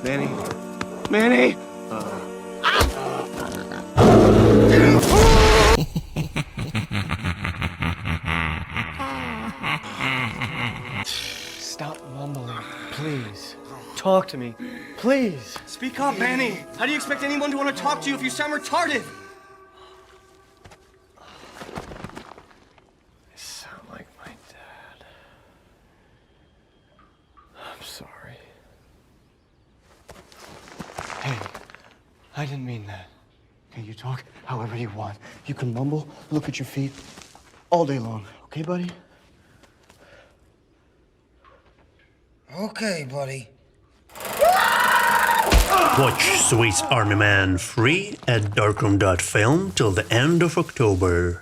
Manny? Manny? Stop mumbling, please. Talk to me, please. Speak up, Manny. How do you expect anyone to want to talk to you if you sound retarded? I sound like my dad. I'm sorry. Hey, I didn't mean that. Okay, you talk however you want. You can mumble, look at your feet all day long. Okay, buddy? Okay, buddy. Watch Swiss Army Man free at Darkroom.film till the end of October.